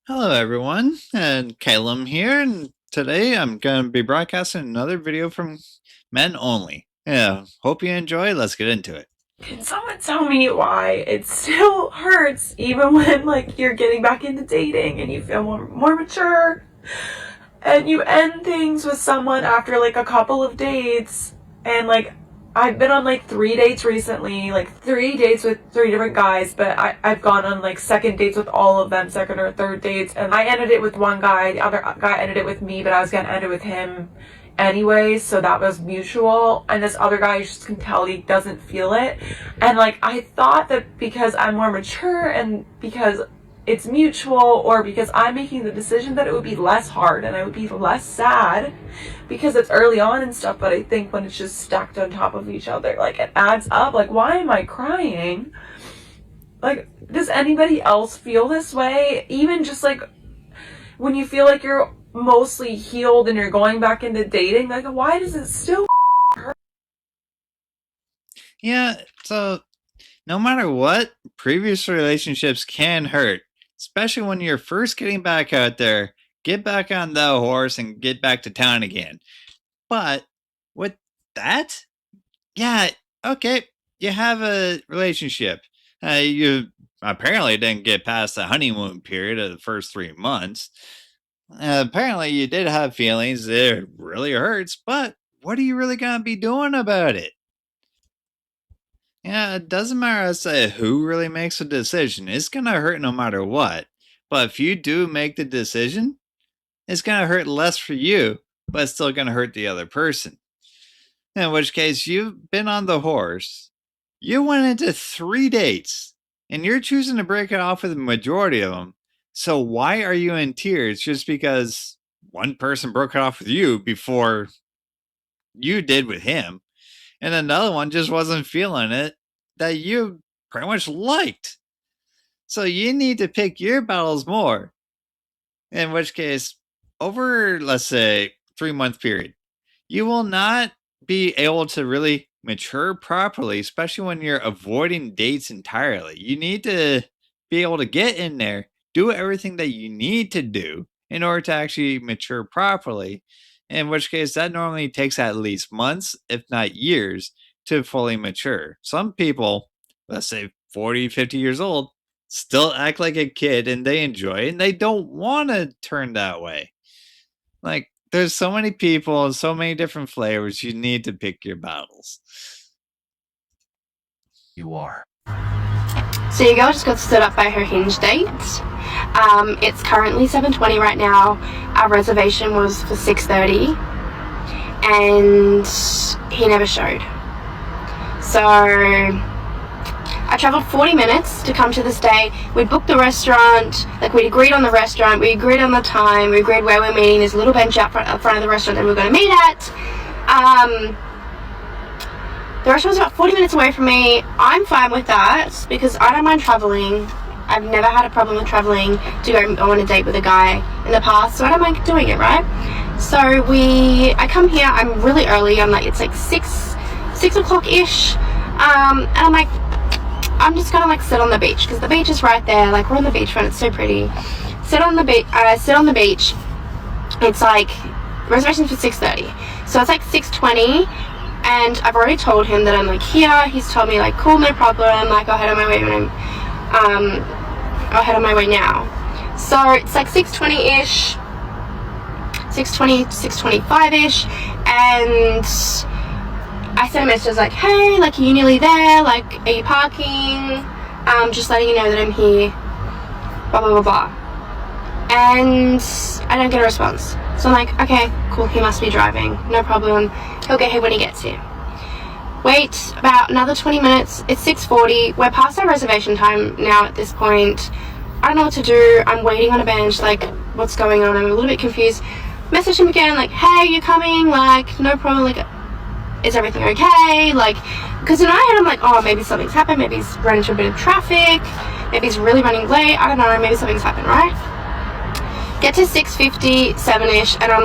Hello everyone, and Calum here, and today I'm going to be broadcasting another video from Men Only. Yeah, hope you enjoy. Let's get into it. Can someone tell me why it still hurts even when you're getting back into dating and you feel more mature and you end things with someone after a couple of dates and I've been on 3 dates recently, 3 dates with 3 different guys, but I've gone on second dates with all of them, second or third dates, and I ended it with one guy, the other guy ended it with me, but I was gonna end it with him anyway, so that was mutual. And this other guy, you just can tell he doesn't feel it. And I thought that because I'm more mature and because it's mutual, or because I'm making the decision, that it would be less hard and I would be less sad because it's early on and stuff. But I think when it's just stacked on top of each other, it adds up. Why am I crying? Does anybody else feel this way? Even just when you feel like you're mostly healed and you're going back into dating, why does it still hurt? Yeah, so no matter what, previous relationships can hurt, especially when you're first getting back out there. Get back on the horse and get back to town again. But with that, yeah, okay, you have a relationship. You apparently didn't get past the honeymoon period of the first 3 months. Apparently, you did have feelings. It really hurts, but what are you really going to be doing about it? Yeah, it doesn't matter as to who really makes a decision. It's going to hurt no matter what. But if you do make the decision, it's going to hurt less for you, but it's still going to hurt the other person. In which case, you've been on the horse. You went into 3 dates, and you're choosing to break it off with the majority of them. So why are you in tears just because one person broke it off with you before you did with him, and another one just wasn't feeling it that you pretty much liked? So you need to pick your battles more. In which case, over, let's say, 3 month period, you will not be able to really mature properly, especially when you're avoiding dates entirely. You need to be able to get in there, do everything that you need to do in order to actually mature properly. In which case, that normally takes at least months, if not years, to fully mature. Some people, let's say 40, 50 years old, still act like a kid and they enjoy it and they don't want to turn that way. There's so many people and so many different flavors. You need to pick your battles. You are. So your girl just got stood up by her Hinge date. It's currently 7:20 right now. Our reservation was for 6:30, and he never showed. So I travelled 40 minutes to come to this day. We booked the restaurant, we agreed on the restaurant, we agreed on the time, we agreed where we're meeting. There's a little bench out front of the restaurant that we're going to meet at. The restaurant's about 40 minutes away from me. I'm fine with that because I don't mind traveling. I've never had a problem with traveling to go on a date with a guy in the past, so I don't mind doing it, right? So I come here, I'm really early. It's 6 o'clock-ish. And I'm just gonna sit on the beach because the beach is right there. We're on the beachfront, it's so pretty. Sit on the beach. It's reservation for 6:30, so it's 6:20. And I've already told him that I'm here. He's told me cool, no problem. I'll head on my way when I'll head on my way now. So it's 6:20-ish, 6:20, 6:25-ish, and I sent a message hey, are you nearly there? Are you parking? Just letting you know that I'm here. Blah blah blah blah. And I don't get a response. So I'm okay, cool, he must be driving. No problem. He'll get here when he gets here. Wait about another 20 minutes. It's 6:40. We're past our reservation time now at this point. I don't know what to do. I'm waiting on a bench. What's going on? I'm a little bit confused. Message him again, hey, you coming? No problem. Is everything okay? Because in my head, I'm oh, maybe something's happened. Maybe he's run into a bit of traffic. Maybe he's really running late. I don't know. Maybe something's happened, right? Get to 6:57-ish, and I'm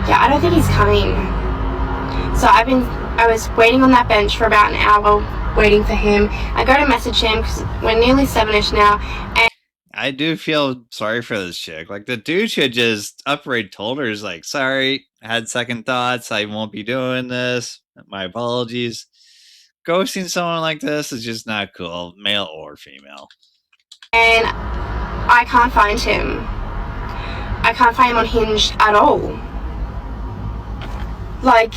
yeah, I don't think he's coming. So I was waiting on that bench for about an hour, waiting for him. I go to message him because we're nearly 7-ish now. And I do feel sorry for this chick. Like, the dude should just upright told her, is like, sorry, I had second thoughts. I won't be doing this. My apologies. Ghosting someone like this is just not cool, male or female. And I can't find him. I can't find him on Hinge at all. Like,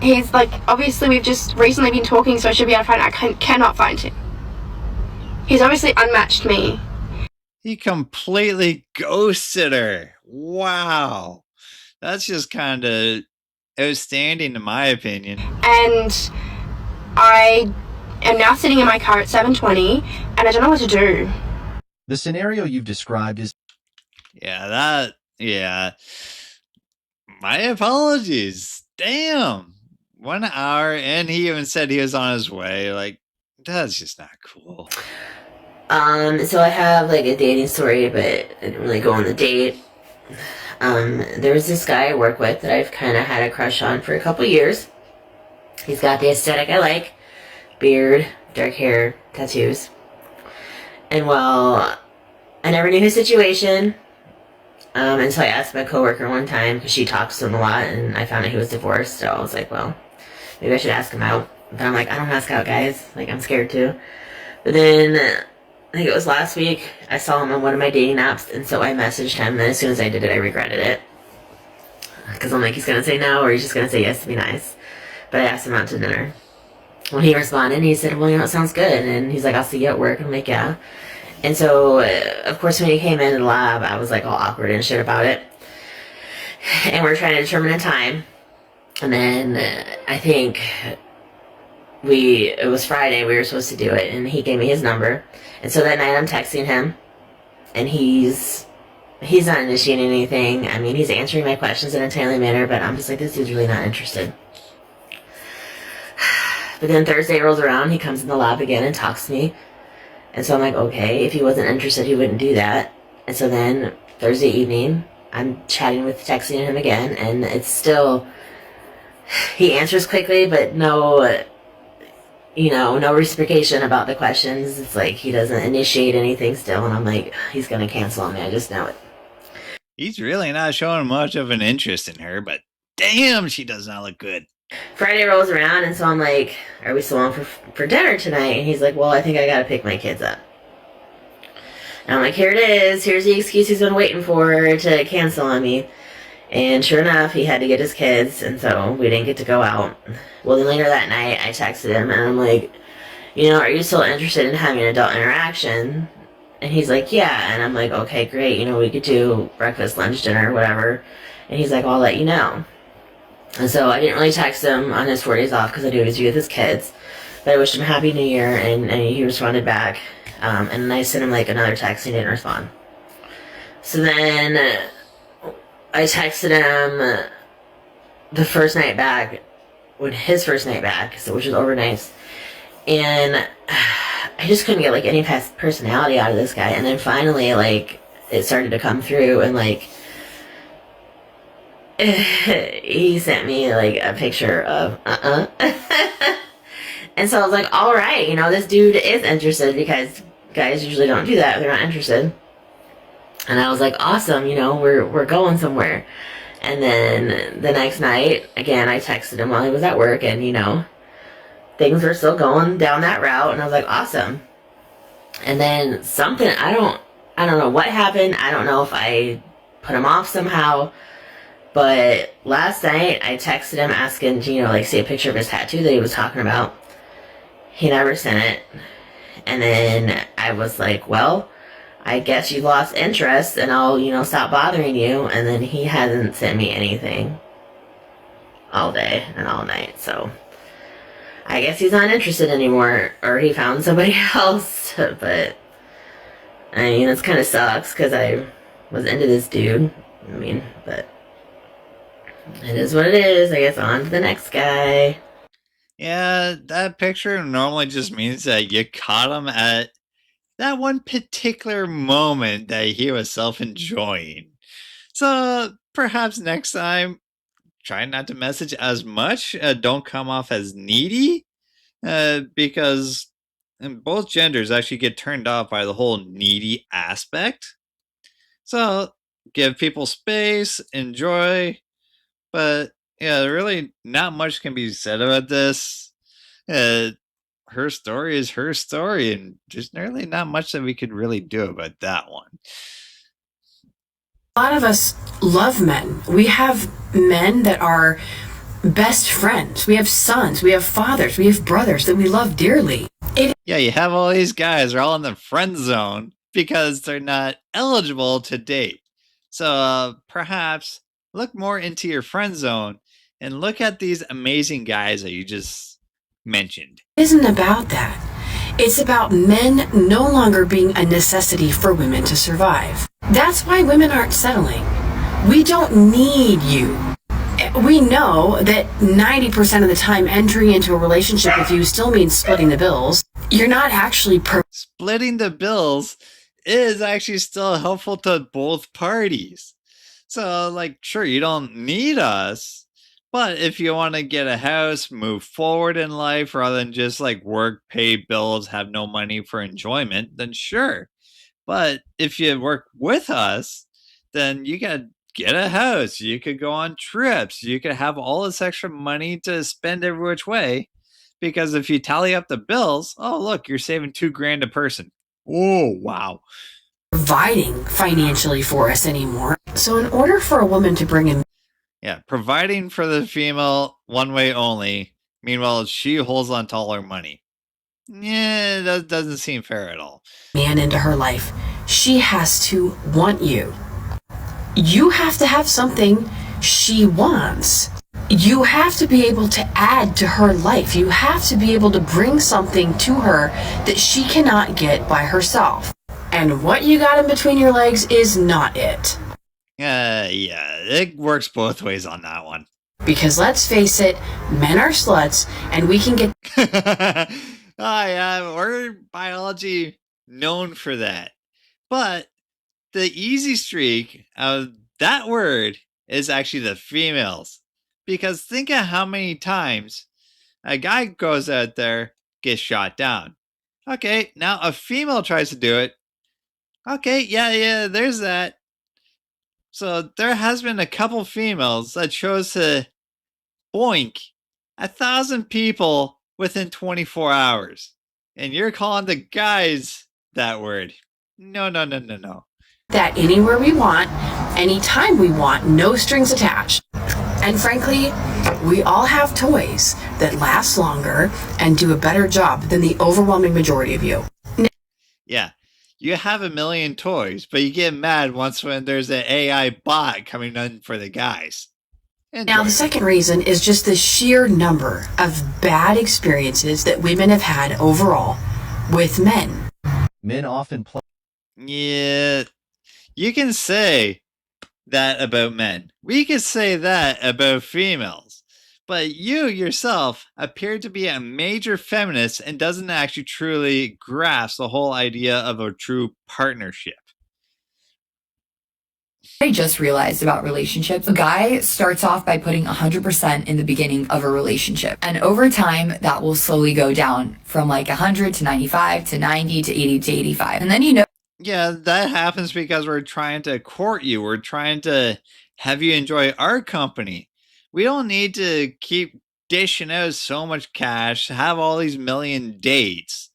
he's like, obviously we've just recently been talking, so I should be able to find him. I cannot find him. He's obviously unmatched me. He completely ghosted her. Wow. That's just kind of outstanding in my opinion. And I am now sitting in my car at 7:20 and I don't know what to do. The scenario you've described is... Yeah. My apologies. Damn. 1 hour, and he even said he was on his way. Like, that's just not cool. So I have like a dating story, but I didn't really go on the date. There was this guy I work with that I've kind of had a crush on for a couple years. He's got the aesthetic I like. Beard, dark hair, tattoos. And well, I never knew his situation. Until I asked my coworker one time, because she talks to him a lot, and I found out he was divorced, so I was like, well, maybe I should ask him out. But I'm like, I don't ask out guys. Like, I'm scared too. But then, I think it was last week, I saw him on one of my dating apps, and so I messaged him, and as soon as I did it, I regretted it. Because I'm like, he's going to say no, or he's just going to say yes to be nice. But I asked him out to dinner. When he responded, he said, well, it sounds good. And he's like, I'll see you at work. I'm like, yeah. And so, of course, when he came into the lab, I was like all awkward and shit about it. And we're trying to determine a time. And then I think it was Friday, we were supposed to do it, and he gave me his number. And so that night I'm texting him, and he's not initiating anything. I mean, he's answering my questions in a timely manner, but I'm just like, this dude's really not interested. But then Thursday rolls around, he comes in the lab again and talks to me. And so I'm like, okay, if he wasn't interested, he wouldn't do that. And so then Thursday evening, I'm texting him again, and it's still, he answers quickly, but no reciprocation about the questions. It's like he doesn't initiate anything still, and I'm like, he's gonna cancel on me, I just know it. He's really not showing much of an interest in her, but damn, she does not look good. Friday rolls around, and so I'm like, are we still on for dinner tonight? And he's like, well, I think I gotta pick my kids up. And I'm like, here it is. Here's the excuse he's been waiting for to cancel on me. And sure enough, he had to get his kids, and so we didn't get to go out. Well, then later that night, I texted him, and I'm like, are you still interested in having an adult interaction? And he's like, yeah. And I'm like, okay, great. We could do breakfast, lunch, dinner, whatever. And he's like, well, I'll let you know. And so I didn't really text him on his 4 days off because I knew he was with his kids. But I wished him a Happy New Year, and he responded back. And I sent him like another text, and he didn't respond. So then I texted him the first night back, his first night back, which was overnight. And I just couldn't get like any personality out of this guy. And then finally, like, it started to come through, and like, he sent me like a picture of and so I was like, all right, this dude is interested, because guys usually don't do that if they're not interested. And I was like, awesome, we're going somewhere. And then the next night, again, I texted him while he was at work, and things were still going down that route, and I was like, awesome. And then something, I don't know what happened. I don't know if I put him off somehow. But last night, I texted him asking to, see a picture of his tattoo that he was talking about. He never sent it. And then I was like, well, I guess you lost interest, and I'll, stop bothering you. And then he hasn't sent me anything all day and all night. So I guess he's not interested anymore, or he found somebody else. But, I mean, it kind of sucks, because I was into this dude. But it is what it is. I guess on to the next guy. Yeah, that picture normally just means that you caught him at that one particular moment that he was self-enjoying. So perhaps next time, try not to message as much. Don't come off as needy, because and both genders actually get turned off by the whole needy aspect. So give people space, enjoy, but yeah, really not much can be said about this. Uh, her story is her story, and there's really not much that we could really do about that one. A lot of us love men. We have men that are best friends. We have sons, we have fathers, we have brothers that we love dearly. Yeah, you have all these guys are all in the friend zone because they're not eligible to date. So perhaps look more into your friend zone and look at these amazing guys that you just mentioned. It isn't about that. It's about men no longer being a necessity for women to survive. That's why women aren't settling. We don't need you. We know that 90% of the time entering into a relationship with you still means splitting the bills. You're not actually Splitting the bills is actually still helpful to both parties. So, like, sure, you don't need us, but if you want to get a house, move forward in life rather than just like work, pay bills, have no money for enjoyment, then sure. But if you work with us, then you got to get a house. You could go on trips. You could have all this extra money to spend every which way. Because if you tally up the bills, oh, look, you're saving $2,000 a person. Oh, wow. providing financially for us anymore. So in order for a woman to bring in Yeah, providing for the female one way only. Meanwhile, she holds on to all her money. Yeah, that doesn't seem fair at all. man into her life, she has to want you. You have to have something she wants. You have to be able to add to her life. You have to be able to bring something to her that she cannot get by herself. And what you got in between your legs is not it. Yeah, it works both ways on that one. Because let's face it, men are sluts, and we can get Yeah, we're biology known for that. But the easy streak of that word is actually the females. Because think of how many times a guy goes out there, gets shot down. Okay, now a female tries to do it. Okay, yeah, there's that. So there has been a couple females that chose to boink 1,000 people within 24 hours. And you're calling the guys that word. No. that anywhere we want, anytime we want, no strings attached. And frankly, we all have toys that last longer and do a better job than the overwhelming majority of you. Yeah, you have a million toys, but you get mad once when there's an AI bot coming in for the guys. Now, the second reason is just the sheer number of bad experiences that women have had overall with men. Men often play. Yeah, you can say that about men. We could say that about females. But you yourself appear to be a major feminist and doesn't actually truly grasp the whole idea of a true partnership. I just realized about relationships. A guy starts off by putting 100% in the beginning of a relationship. And over time, that will slowly go down from like 100 to 95 to 90 to 80 to 85. And then Yeah, that happens because we're trying to court you. We're trying to have you enjoy our company. We don't need to keep dishing out so much cash, have all these million dates.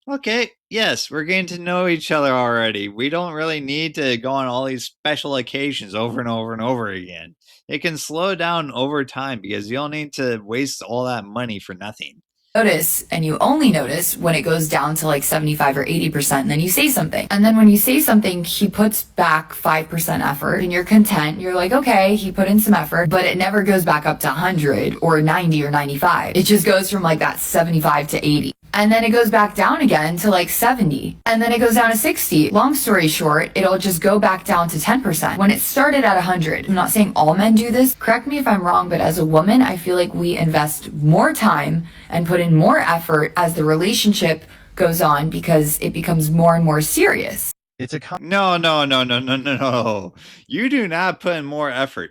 Okay, yes, we're getting to know each other already. We don't really need to go on all these special occasions over and over and over again. It can slow down over time because you don't need to waste all that money for nothing. notice, and you only notice when it goes down to like 75 or 80%, and then you say something. And then when you say something, he puts back 5% effort and you're content. You're like, okay, he put in some effort, but it never goes back up to 100 or 90 or 95. It just goes from like that 75 to 80. And then it goes back down again to like 70. And then it goes down to 60. Long story short, it'll just go back down to 10%. When it started at 100, I'm not saying all men do this. Correct me if I'm wrong, but as a woman, I feel like we invest more time and put in more effort as the relationship goes on because it becomes more and more serious. It's a No. You do not put in more effort.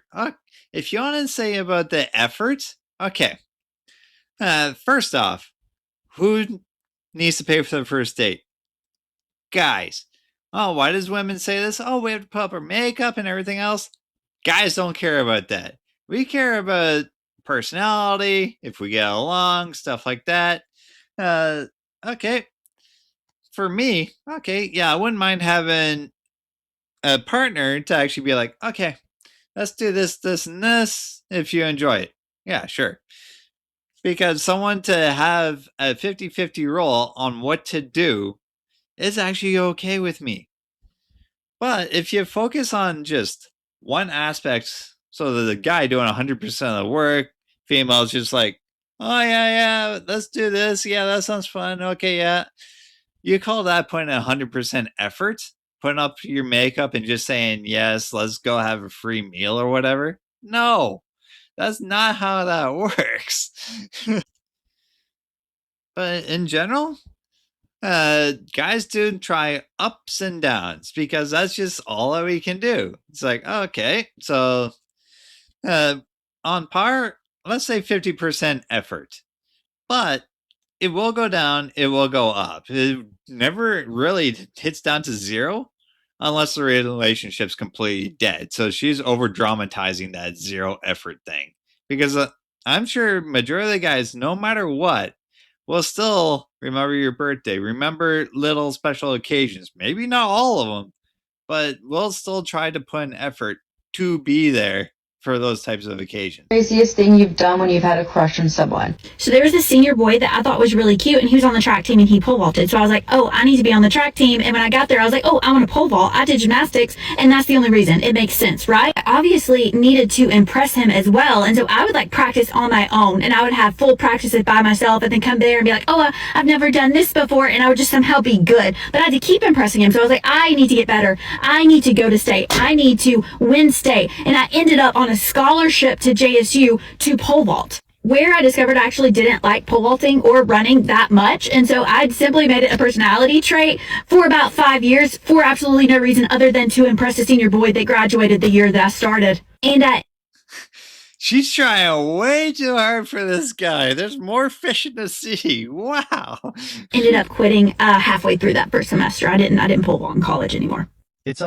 If you want to say about the effort, okay. First off, who needs to pay for the first date. Guys, oh, why does women say this? Oh, we have to put up our makeup and everything else. Guys don't care about that. We care about personality, if we get along, stuff like that. Okay. For me, okay, yeah, I wouldn't mind having a partner to actually be like, okay, let's do this, this, and this if you enjoy it. Yeah, sure. Because someone to have a 50-50 role on what to do is actually okay with me. But if you focus on just one aspect, so that the guy doing 100% of the work, female's just like, oh, yeah, let's do this. Yeah, that sounds fun. Okay, yeah. You call that putting 100% effort, putting up your makeup and just saying, yes, let's go have a free meal or whatever? No, that's not how that works. But in general, guys do try ups and downs because that's just all that we can do. It's like, okay, so uh, on par, let's say 50% effort, but it will go down, it will go up. It never really hits down to zero unless the relationship's completely dead. So she's over dramatizing that zero effort thing because I'm sure majority of the guys, no matter what, will still remember your birthday, remember little special occasions. Maybe not all of them, but we'll still try to put an effort to be there for those types of occasions. Craziest thing you've done when you've had a crush on someone? So there was this senior boy that I thought was really cute, and he was on the track team, and he pole vaulted. So I was like, oh, I need to be on the track team. And when I got there, I was like, oh, I want to pole vault. I did gymnastics, and that's the only reason. It makes sense, right? I obviously needed to impress him as well, and so I would like practice on my own, and I would have full practices by myself, and then come there and be like, oh, I've never done this before, and I would just somehow be good. But I had to keep impressing him. So I was like, I need to get better. I need to go to state. I need to win state. And I ended up on a scholarship to JSU to pole vault, where I discovered I actually didn't like pole vaulting or running that much. And so I'd simply made it a personality trait for about 5 years for absolutely no reason other than to impress a senior boy that graduated the year that I started. And She's trying way too hard for this guy. There's more fish in the sea. Wow. ended up quitting halfway through that first semester. I didn't pole vault in college anymore. It's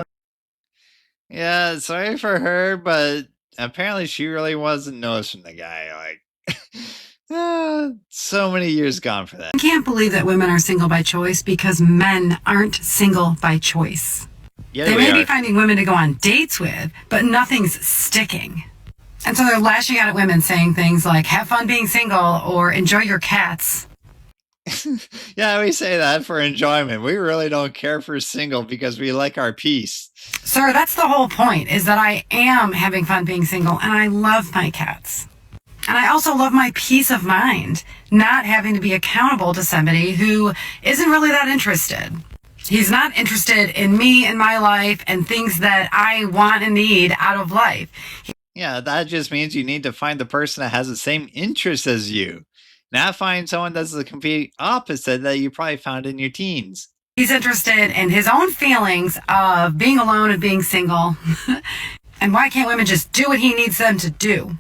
Yeah, sorry for her, but apparently she really wasn't noticing the guy. Like, so many years gone for that. I can't believe that women are single by choice because men aren't single by choice. Yeah, They we may are. be finding women to go on dates with, but nothing's sticking. And so they're lashing out at women saying things like, have fun being single or enjoy your cats. Yeah, we say that for enjoyment. We really don't care for single because we like our peace. Sir, that's the whole point, is that I am having fun being single and I love my cats. And I also love my peace of mind, not having to be accountable to somebody who isn't really that interested. He's not interested in me and my life and things that I want and need out of life. Yeah, that just means you need to find the person that has the same interests as you. Not find someone that's the complete opposite that you probably found in your teens. He's interested in his own feelings of being alone and being single. And why can't women just do what he needs them to do?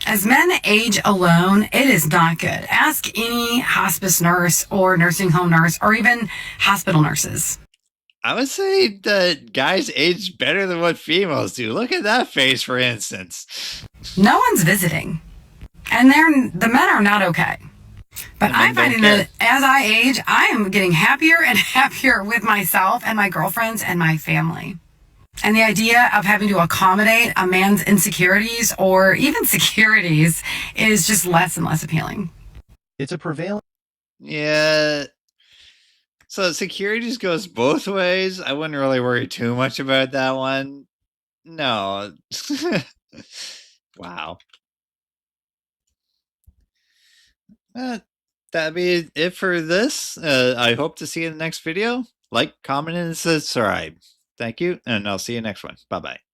As men age alone, it is not good. Ask any hospice nurse or nursing home nurse or even hospital nurses. I would say that guys age better than what females do. Look at that face, for instance. No one's visiting. And the men are not okay. But The men I'm finding don't that as I age, I am getting happier and happier with myself and my girlfriends and my family. And the idea of having to accommodate a man's insecurities or even securities is just less and less appealing. It's a prevailing Yeah. So security just goes both ways. I wouldn't really worry too much about that one. No. Wow. That'd be it for this. I hope to see you in the next video. Like, comment, and subscribe. Thank you, and I'll see you next one. Bye-bye.